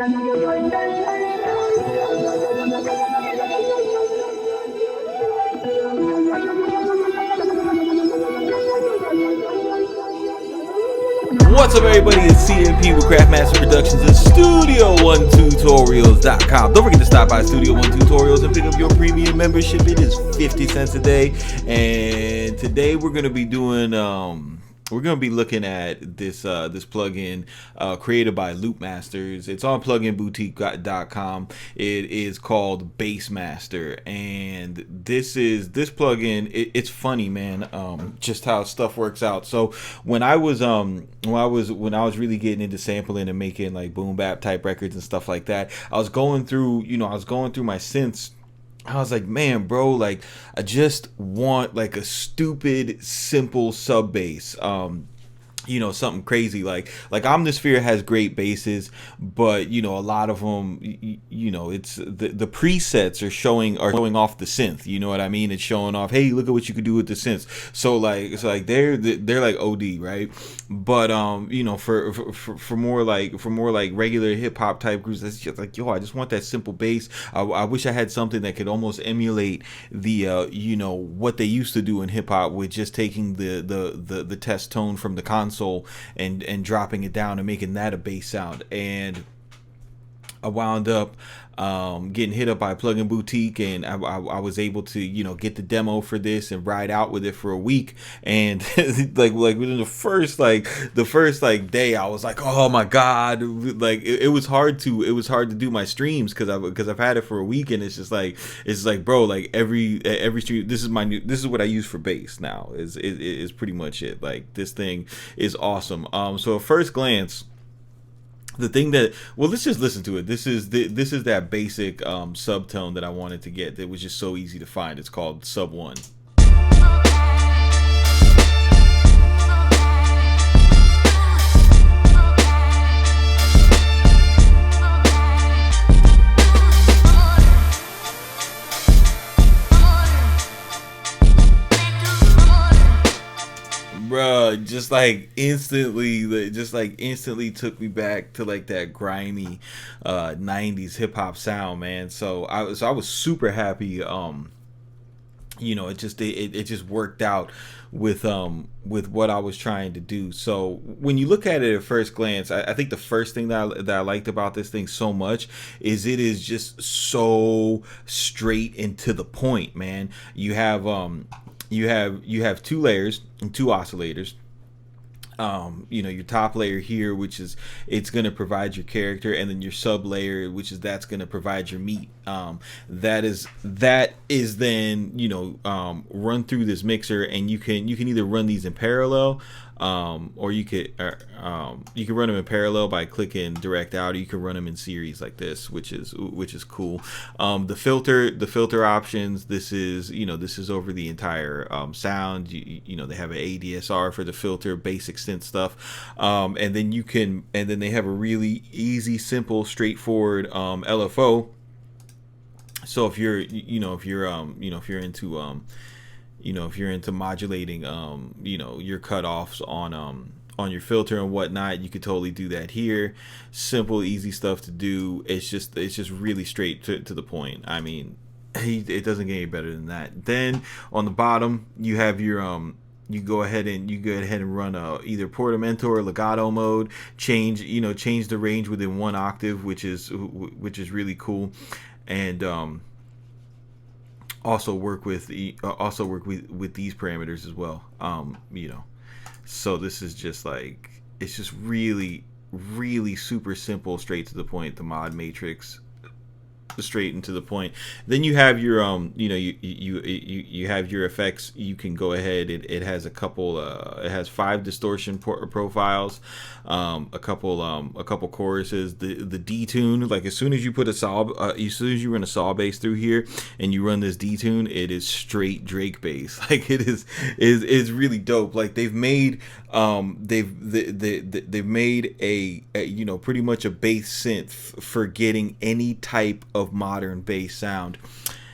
What's up, everybody? It's CMP with Craftmaster Productions and Studio1Tutorials.com. Don't forget to stop by Studio One Tutorials and pick up your premium membership. It is 50 cents a day, and today we're going to be doing looking at this plugin created by Loopmasters. It's on pluginboutique.com. It is called Bassmaster, and this plugin. It's funny, man. Just how stuff works out. So when I was really getting into sampling and making like boom bap type records and stuff like that, I was going through my synths. I was like, man, bro, like I just want like a stupid, simple sub bass. Something crazy like Omnisphere has great basses, but a lot of them, it's the presets are showing off the synth. You know what I mean? It's showing off, hey, look at what you could do with the synths. So they're like OD, right? But for more like regular hip hop type groups, that's just like, yo, I just want that simple bass. I wish I had something that could almost emulate the what they used to do in hip hop with just taking the test tone from the console and dropping it down and making that a bass sound. And I wound up getting hit up by Plugin Boutique, and I was able to get the demo for this and ride out with it for a week. And like within the first day, I was like, oh my god, like it was hard to do my streams because I've had it for a week, and it's like bro, like every stream, this is what I use for bass now. Is pretty much it. Like this thing is awesome. So at first glance, the thing that, well, let's just listen to it. This is that basic subtone that I wanted to get. That was just so easy to find. It's called Sub 1. Bruh, just like instantly took me back to like that grimy 90s hip hop sound, man. So I was super happy. It just worked out with what I was trying to do. So when you look at it at first glance, I think the first thing that I liked about this thing so much is it is just so straight and to the point, man. You have two layers and two oscillators. Your top layer here, which is it's going to provide your character, and then your sub layer, which is that's going to provide your meat. That is then run through this mixer, and you can either run these in parallel, or you could run them in parallel by clicking direct out, or you can run them in series like this, which is cool. The filter options, this is over the entire sound. They have an ADSR for the filter, basic synth stuff, and then they have a really easy, simple, straightforward LFO. So if you're into modulating your cutoffs on your filter and whatnot, you could totally do that here. Simple, easy stuff to do. It's just really straight to the point. I mean, it doesn't get any better than that. Then on the bottom you have your you go ahead and run either portamento or legato mode. Change the range within one octave, which is really cool. And also work with these parameters as well. So this is just like, it's just really super simple, straight to the point. The mod matrix, straight and to the point. Then you have your you have your effects. You can go ahead, it has a couple it has 5 distortion profiles, a couple choruses, the detune. Like as soon as you put as soon as you run a saw bass through here and you run this detune, it is straight Drake bass. Like it is really dope. Like they've made they've made a pretty much a bass synth for getting any type of modern bass sound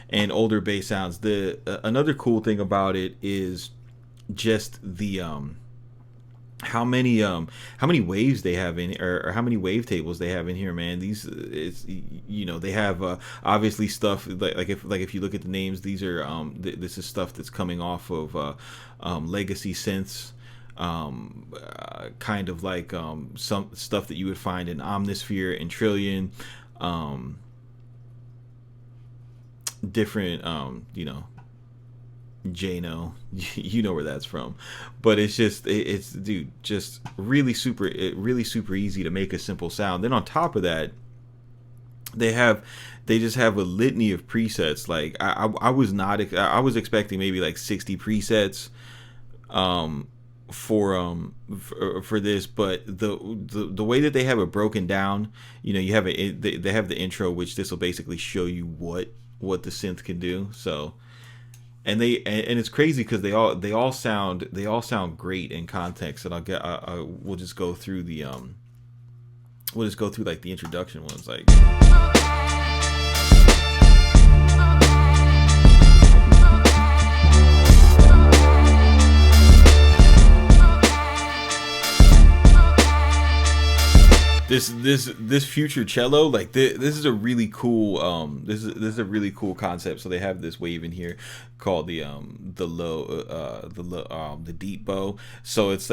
and older bass sounds. The another cool thing about it is just the how many waves they have in, or how many wavetables they have in here, man. These it's, they have obviously stuff like if you look at the names, these are this is stuff that's coming off of legacy synths, kind of like some stuff that you would find in Omnisphere and Trillion, different Jano, you know where that's from, but it's just it's dude, just really super easy to make a simple sound. Then on top of that, they just have a litany of presets. Like I was not, I was expecting maybe like 60 presets for this, but the way that they have it broken down, you have they have the intro, which this will basically show you what the synth can do. So, and it's crazy because they all sound great in context. And we'll just go through like the introduction ones, like. This future cello, like this is a really cool this is a really cool concept. So they have this wave in here called the deep bow. So it's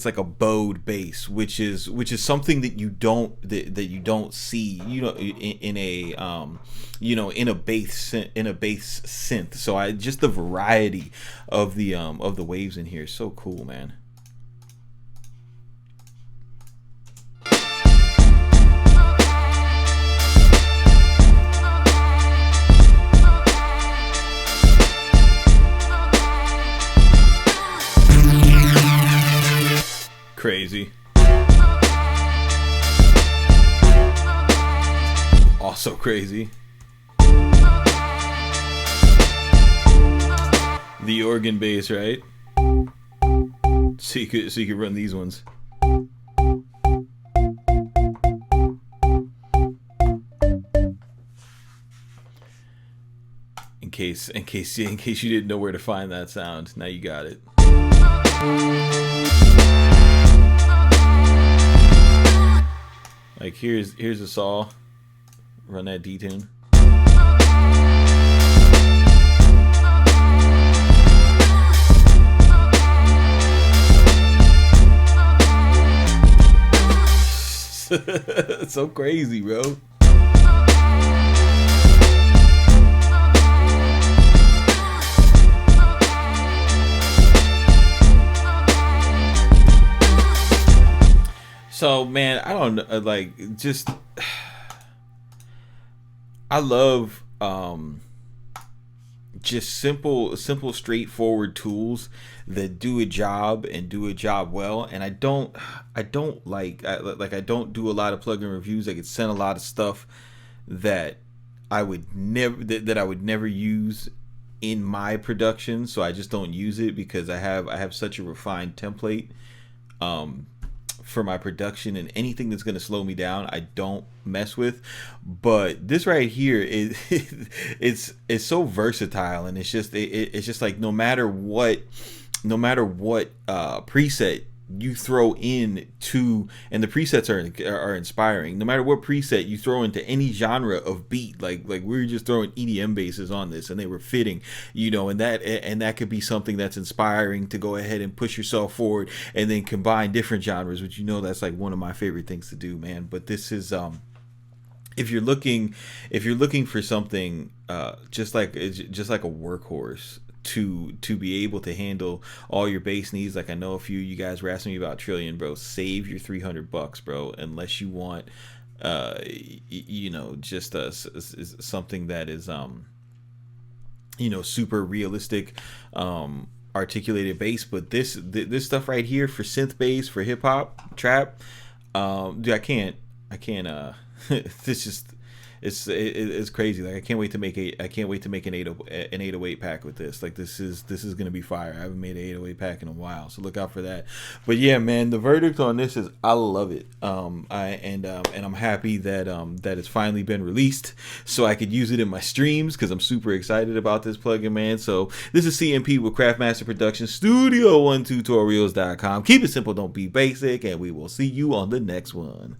like a bowed bass, which is something that you don't see in a bass synth. So just the variety of the waves in here is so cool, man. Crazy. Also crazy. The organ bass, right? So you could run these ones. In case you didn't know where to find that sound, now you got it. Like here's a saw. Run that D tune. So crazy, bro. So man, I don't know, like just I love just simple straightforward tools that do a job and do a job well. And I don't like I don't do a lot of plugin reviews. I could send a lot of stuff that I would never use in my production, so I just don't use it because I have such a refined template for my production, and anything that's going to slow me down I don't mess with. But this right here is it's so versatile, and it's just like no matter what preset you throw in to, and the presets are inspiring, no matter what preset you throw into any genre of beat, like we were just throwing EDM basses on this and they were fitting, and that could be something that's inspiring to go ahead and push yourself forward and then combine different genres, which that's like one of my favorite things to do, man. But this is if you're looking for something just like a workhorse to be able to handle all your bass needs. Like I know a few of you guys were asking me about Trillion, bro. Save your $300, bro, unless you want just something that is super realistic articulated bass. But this stuff right here for synth bass, for hip hop, trap, dude, I can't this It's crazy. Like I can't wait to make an 808 pack with this. Like this is gonna be fire. I haven't made an 808 pack in a while, so look out for that. But yeah, man, the verdict on this is I love it. And I'm happy that that it's finally been released, so I could use it in my streams because I'm super excited about this plugin, man. So this is CMP with Craftmaster Productions, Studio One Tutorials.com. Keep it simple, don't be basic, and we will see you on the next one.